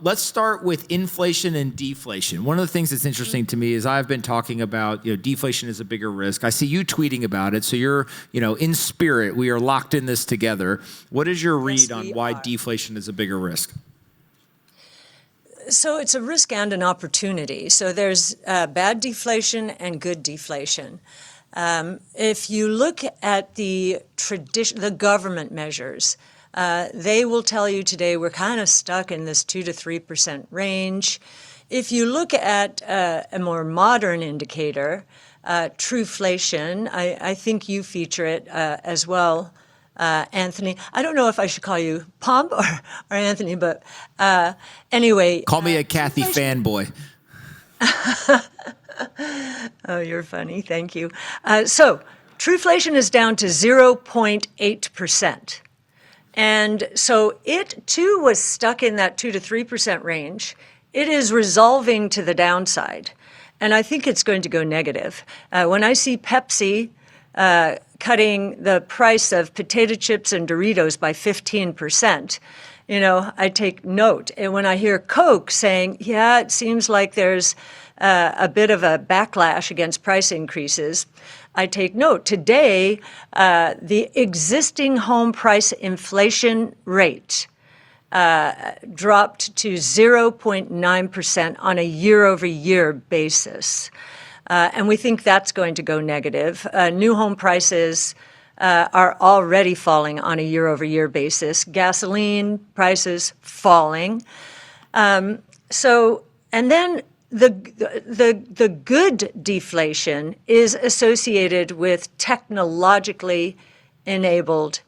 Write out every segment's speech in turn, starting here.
Let's start with inflation and deflation. One of the things that's interesting to me is I've been talking about, deflation is a bigger risk. I see you tweeting about it, so you're, in spirit, we are locked in this together. What is your read on why deflation is a bigger risk? So it's a risk and an opportunity. So there's bad deflation and good deflation. If you look at the government measures, they will tell you today we're kind of stuck in this 2 to 3% range. If you look at a more modern indicator, trueflation, I think you feature it as well, Anthony. I don't know if I should call you Pomp or Anthony, but anyway. Call me a Cathie fanboy. Oh, you're funny. Thank you. So trueflation is down to 0.8%. And so it, too, was stuck in that 2 to 3% range. It is resolving to the downside. And I think it's going to go negative. When I see Pepsi cutting the price of potato chips and Doritos by 15%, I take note. And when I hear Coke saying, yeah, it seems like there's a bit of a backlash against price increases, I take note. Today, the existing home price inflation rate dropped to 0.9% on a year-over-year basis. And we think that's going to go negative. New home prices are already falling on a year-over-year basis. Gasoline prices falling. And then the good deflation is associated with technologically enabled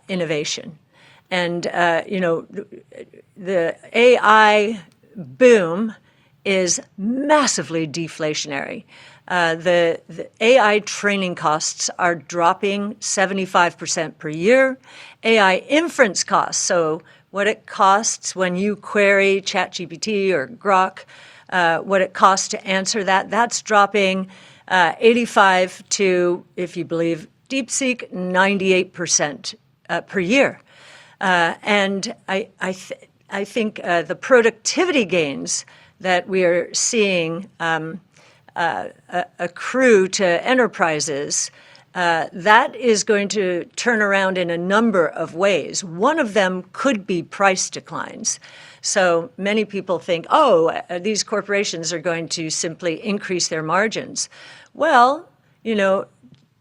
innovation. And, the AI boom is massively deflationary. The AI training costs are dropping 75% per year. AI inference costs, so what it costs when you query ChatGPT or Grok, what it costs to answer that's dropping 85 to, if you believe DeepSeek, 98% per year. And I think the productivity gains that we are seeing accrue to enterprises, that is going to turn around in a number of ways. One of them could be price declines. So many people think, these corporations are going to simply increase their margins. Well,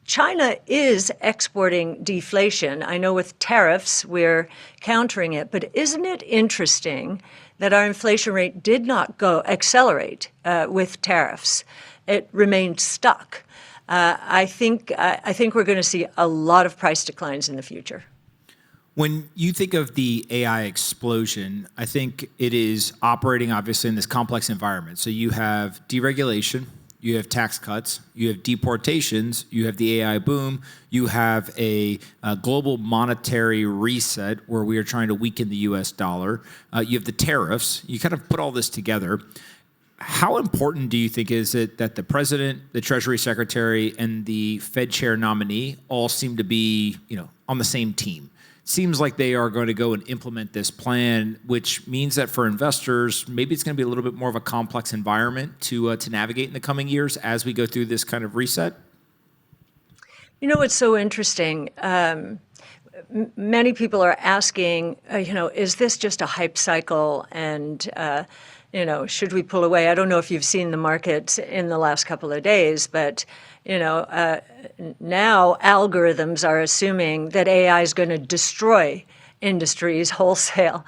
China is exporting deflation. I know with tariffs, we're countering it. But isn't it interesting that our inflation rate did not accelerate with tariffs? It remained stuck. I think we're going to see a lot of price declines in the future. When you think of the AI explosion, I think it is operating obviously in this complex environment. So you have deregulation, you have tax cuts, you have deportations, you have the AI boom, you have a global monetary reset where we are trying to weaken the US dollar, you have the tariffs. You kind of put all this together. How important do you think is it that the president, the Treasury Secretary, and the Fed chair nominee all seem to be, on the same team? Seems like they are going to go and implement this plan, which means that for investors, maybe it's going to be a little bit more of a complex environment to navigate in the coming years as we go through this kind of reset. What's so interesting? Many people are asking, is this just a hype cycle? And should we pull away? I don't know if you've seen the market in the last couple of days, but now algorithms are assuming that AI is going to destroy industries wholesale.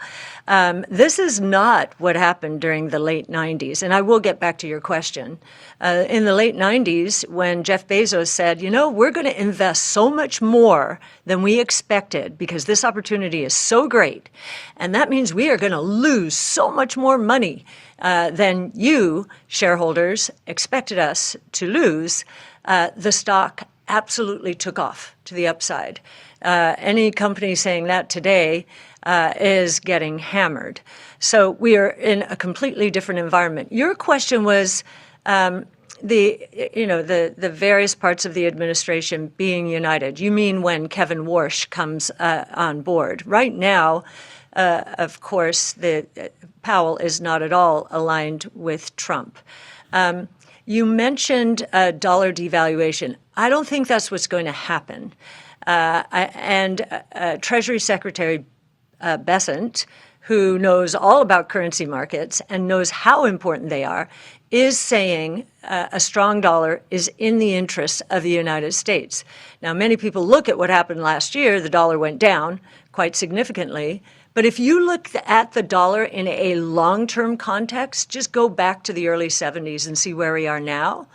This is not what happened during the late 90s, and I will get back to your question. In the late 90s, when Jeff Bezos said, we're going to invest so much more than we expected because this opportunity is so great, and that means we are going to lose so much more money than you, shareholders, expected us to lose, the stock absolutely took off to the upside. Any company saying that today is getting hammered. So we are in a completely different environment. Your question was the various parts of the administration being united. You mean when Kevin Warsh comes on board? Right now, of course, the Powell is not at all aligned with Trump. You mentioned dollar devaluation. I don't think that's what's going to happen. Treasury Secretary Bessent, who knows all about currency markets and knows how important they are, is saying a strong dollar is in the interests of the United States. Now, many people look at what happened last year. The dollar went down quite significantly. But if you look at the dollar in a long-term context, just go back to the early 70s and see where we are now.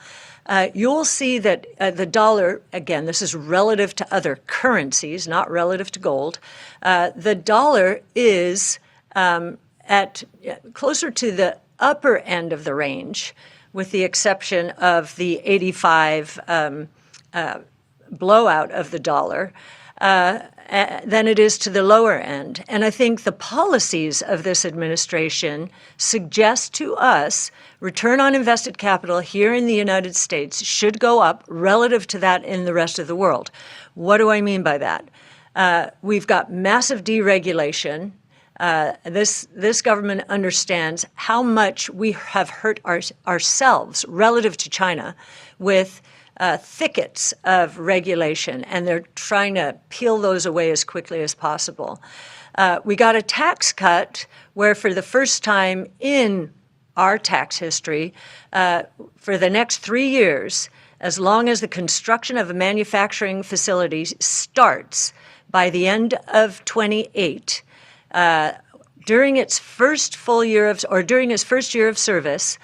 You'll see that the dollar, again, this is relative to other currencies, not relative to gold. The dollar is at closer to the upper end of the range, with the exception of the 85 blowout of the dollar, than it is to the lower end. And I think the policies of this administration suggest to us return on invested capital here in the United States should go up relative to that in the rest of the world. What do I mean by that? We've got massive deregulation. This government understands how much we have hurt ourselves relative to China with thickets of regulation, and they're trying to peel those away as quickly as possible. We got a tax cut where, for the first time in our tax history, for the next 3 years, as long as the construction of a manufacturing facility starts by the end of 28, during its first full year of, or during its first year of service,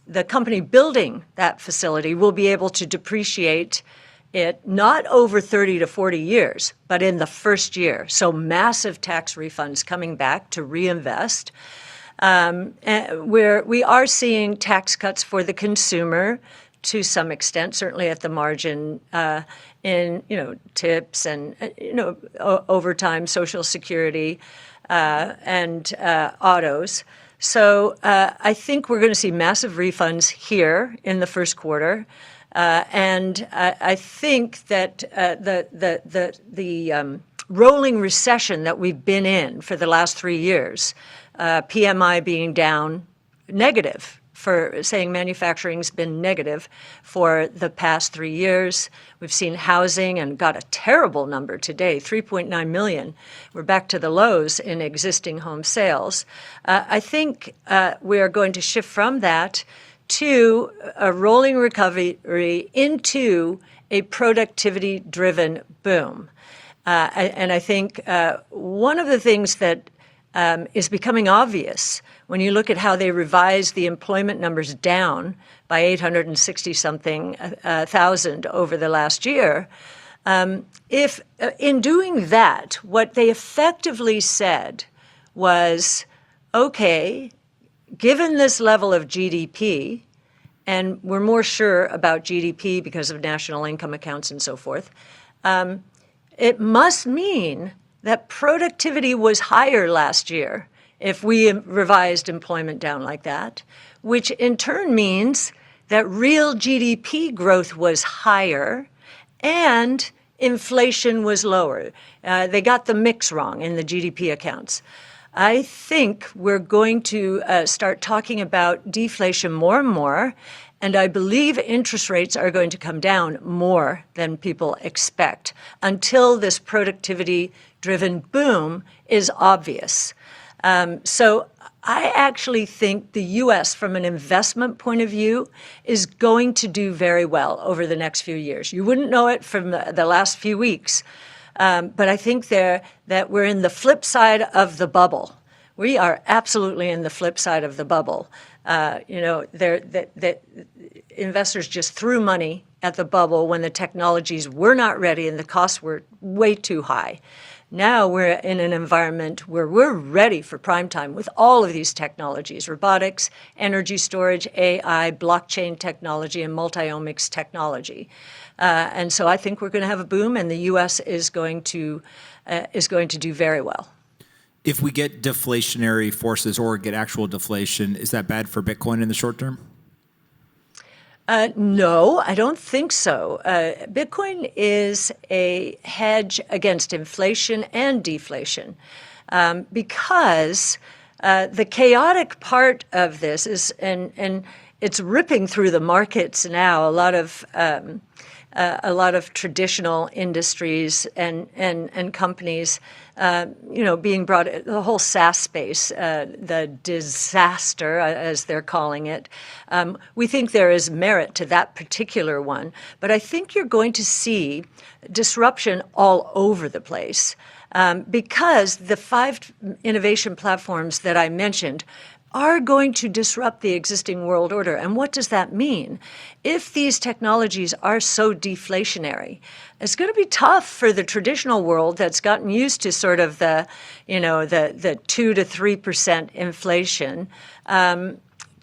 the company building that facility will be able to depreciate it not over 30 to 40 years, but in the first year. So massive tax refunds coming back to reinvest. Where we are seeing tax cuts for the consumer to some extent, certainly at the margin, in tips and overtime, Social Security, and autos. So I think we're going to see massive refunds here in the first quarter, and I think that the rolling recession that we've been in for the last 3 years, PMI being down, negative, for saying manufacturing's been negative for the past 3 years. We've seen housing and got a terrible number today, 3.9 million. We're back to the lows in existing home sales. I think we are going to shift from that to a rolling recovery into a productivity-driven boom. And I think one of the things that is becoming obvious when you look at how they revised the employment numbers down by 860-something thousand over the last year. If in doing that, what they effectively said was, okay, given this level of GDP, and we're more sure about GDP because of national income accounts and so forth, it must mean that productivity was higher last year if we revised employment down like that, which in turn means that real GDP growth was higher and inflation was lower. They got the mix wrong in the GDP accounts. I think we're going to start talking about deflation more and more, and I believe interest rates are going to come down more than people expect until this productivity-driven boom is obvious. So I actually think the U.S., from an investment point of view, is going to do very well over the next few years. You wouldn't know it from the last few weeks, but I think that we're in the flip side of the bubble. We are absolutely in the flip side of the bubble. Investors just threw money at the bubble when the technologies were not ready and the costs were way too high. Now we're in an environment where we're ready for prime time with all of these technologies: robotics, energy storage, AI, blockchain technology, and multi-omics technology. And so I think we're going to have a boom, and the U.S. is going to do very well. If we get deflationary forces or get actual deflation, is that bad for Bitcoin in the short term? No, I don't think so. Bitcoin is a hedge against inflation and deflation because The chaotic part of this is, and it's ripping through the markets now. A lot of traditional industries and companies, being brought, the whole SaaS space, the disaster, as they're calling it. We think there is merit to that particular one, but I think you're going to see disruption all over the place because the 5 innovation platforms that I mentioned are going to disrupt the existing world order. And what does that mean? If these technologies are so deflationary, it's going to be tough for the traditional world that's gotten used to sort of the 2 to 3% inflation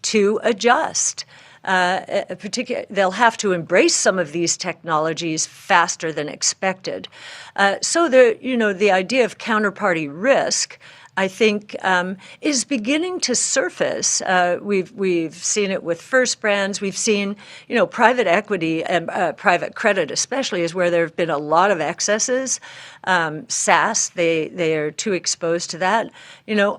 to adjust. They'll have to embrace some of these technologies faster than expected. So the idea of counterparty risk, I think, is beginning to surface. We've seen it with First Brands. We've seen, private equity and private credit, especially, is where there have been a lot of excesses. SaaS, they are too exposed to that.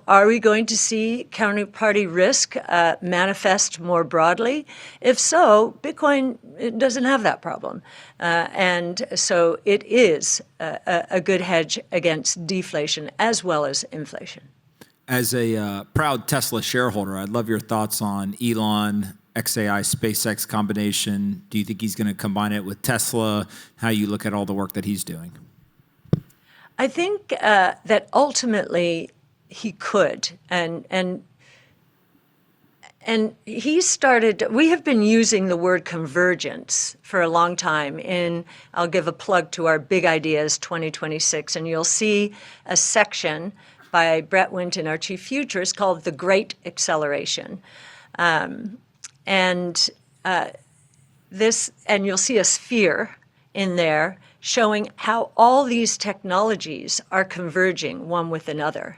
Are we going to see counterparty risk manifest more broadly? If so, Bitcoin doesn't have that problem, and so it is a good hedge against deflation as well as inflation. As a proud Tesla shareholder, I'd love your thoughts on Elon, XAI, SpaceX combination. Do you think he's going to combine it with Tesla? How you look at all the work that he's doing? I think that ultimately he could, and he started. We have been using the word convergence for a long time. I'll give a plug to our Big Ideas 2026, and you'll see a section by Brett Winton, our chief futurist, called The Great Acceleration. And you'll see a sphere in there showing how all these technologies are converging one with another.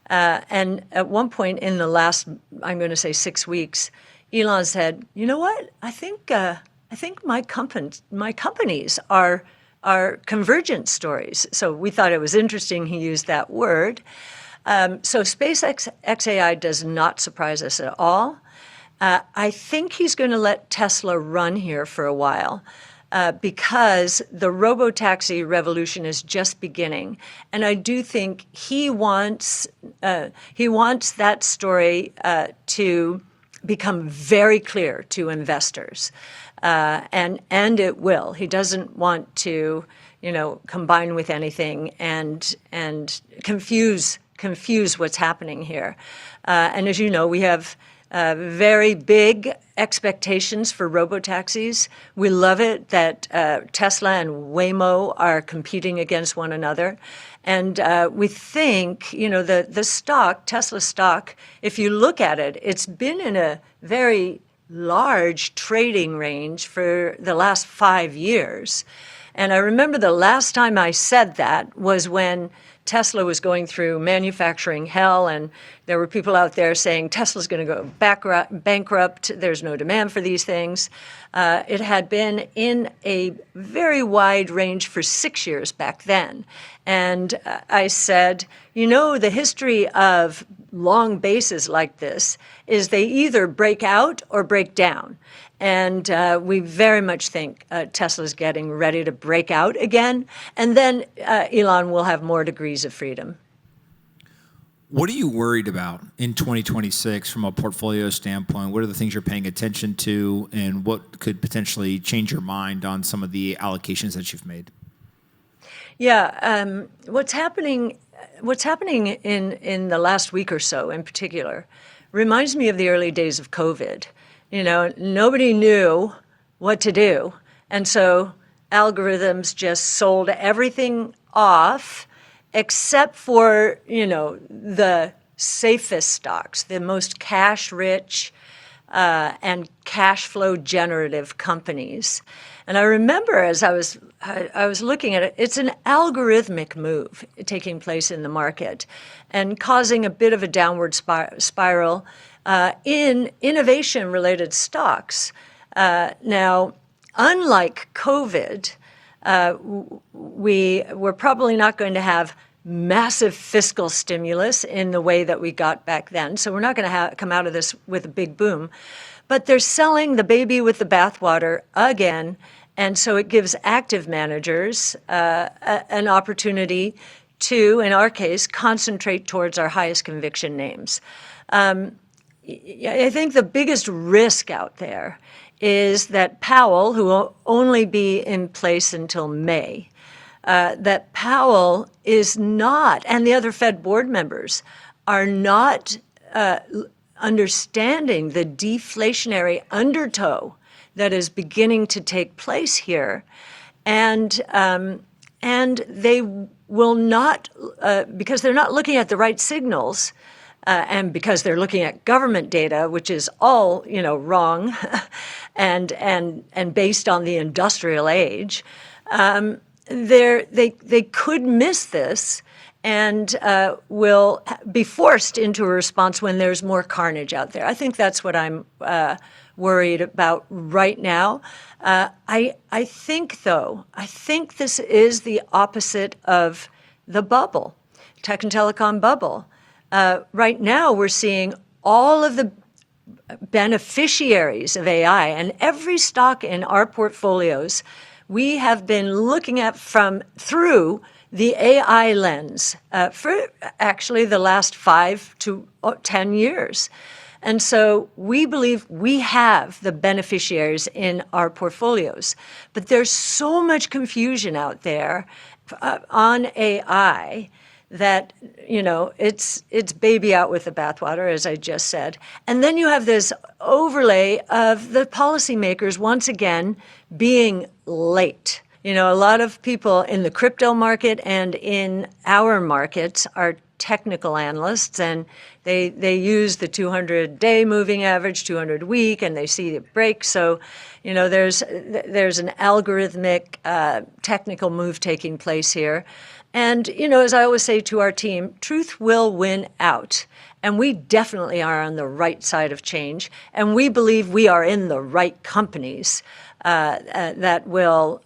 And at one point in the last, I'm going to say 6 weeks, Elon said, "You know what? I think my companies are convergent stories." So we thought it was interesting he used that word. So SpaceX XAI does not surprise us at all. I think he's going to let Tesla run here for a while. Because the robotaxi revolution is just beginning, and I do think he wants that story to become very clear to investors, and it will. He doesn't want to, combine with anything and confuse what's happening here. And as you know, we have very big expectations for robotaxis. We love it that Tesla and Waymo are competing against one another. And we think, the stock, Tesla stock, if you look at it, it's been in a very large trading range for the last 5 years. And I remember the last time I said that was when Tesla was going through manufacturing hell, and there were people out there saying Tesla's going to go bankrupt. There's no demand for these things. It had been in a very wide range for 6 years back then. And I said, the history of long bases like this is they either break out or break down. And we very much think Tesla's getting ready to break out again. And then Elon will have more degrees of freedom. What are you worried about in 2026 from a portfolio standpoint? What are the things you're paying attention to, and what could potentially change your mind on some of the allocations that you've made? Yeah, what's happening in the last week or so in particular reminds me of the early days of COVID. Nobody knew what to do. And so algorithms just sold everything off except for, the safest stocks, the most cash-rich and cash flow generative companies. And I remember as I was looking at it, it's an algorithmic move taking place in the market and causing a bit of a downward spiral in innovation-related stocks. Now, unlike COVID, we're probably not going to have massive fiscal stimulus in the way that we got back then. So we're not going to come out of this with a big boom. But they're selling the baby with the bathwater again. And so it gives active managers an opportunity to, in our case, concentrate towards our highest conviction names. I think the biggest risk out there is that Powell, who will only be in place until May, that Powell is not, and the other Fed board members are not understanding the deflationary undertow that is beginning to take place here, and they will not, because they're not looking at the right signals, and because they're looking at government data, which is all wrong, and based on the industrial age, they could miss this and will be forced into a response when there's more carnage out there. I think that's what I'm worried about right now. I think this is the opposite of the bubble, tech and telecom bubble. Right now, we're seeing all of the beneficiaries of AI, and every stock in our portfolios we have been looking at through the AI lens for actually the last 5 to 10 years. And so we believe we have the beneficiaries in our portfolios. But there's so much confusion out there on AI that, it's baby out with the bathwater, as I just said. And then you have this overlay of the policymakers once again being late. A lot of people in the crypto market and in our markets are technical analysts, and they use the 200-day moving average, 200-week, and they see it break. So, there's an algorithmic technical move taking place here. And, as I always say to our team, truth will win out. And we definitely are on the right side of change. And we believe we are in the right companies that will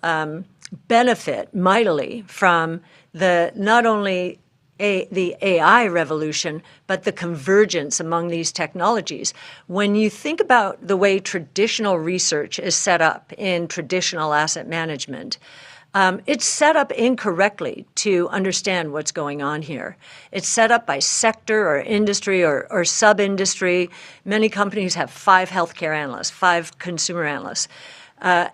benefit mightily from not only the AI revolution, but the convergence among these technologies. When you think about the way traditional research is set up in traditional asset management, it's set up incorrectly to understand what's going on here. It's set up by sector or industry or sub-industry. Many companies have 5 healthcare analysts, 5 consumer analysts.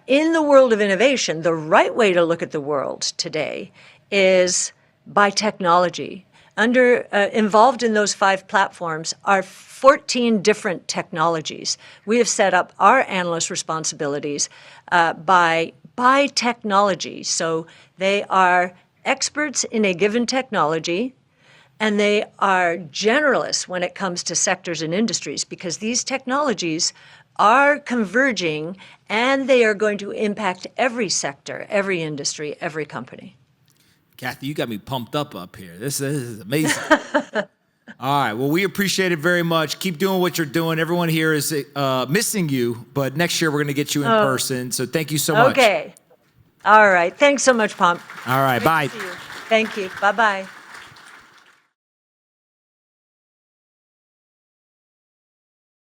In the world of innovation, the right way to look at the world today is by technology. Involved in those 5 platforms are 14 different technologies. We have set up our analyst responsibilities by technology. So they are experts in a given technology, and they are generalists when it comes to sectors and industries, because these technologies are converging and they are going to impact every sector, every industry, every company. Cathie, you got me pumped up here. This is amazing. All right. Well, we appreciate it very much. Keep doing what you're doing. Everyone here is missing you, but next year we're going to get you in person. So thank you so much. Okay. All right. Thanks so much, Pomp. All right. Great bye. to see you. Thank you. Bye-bye.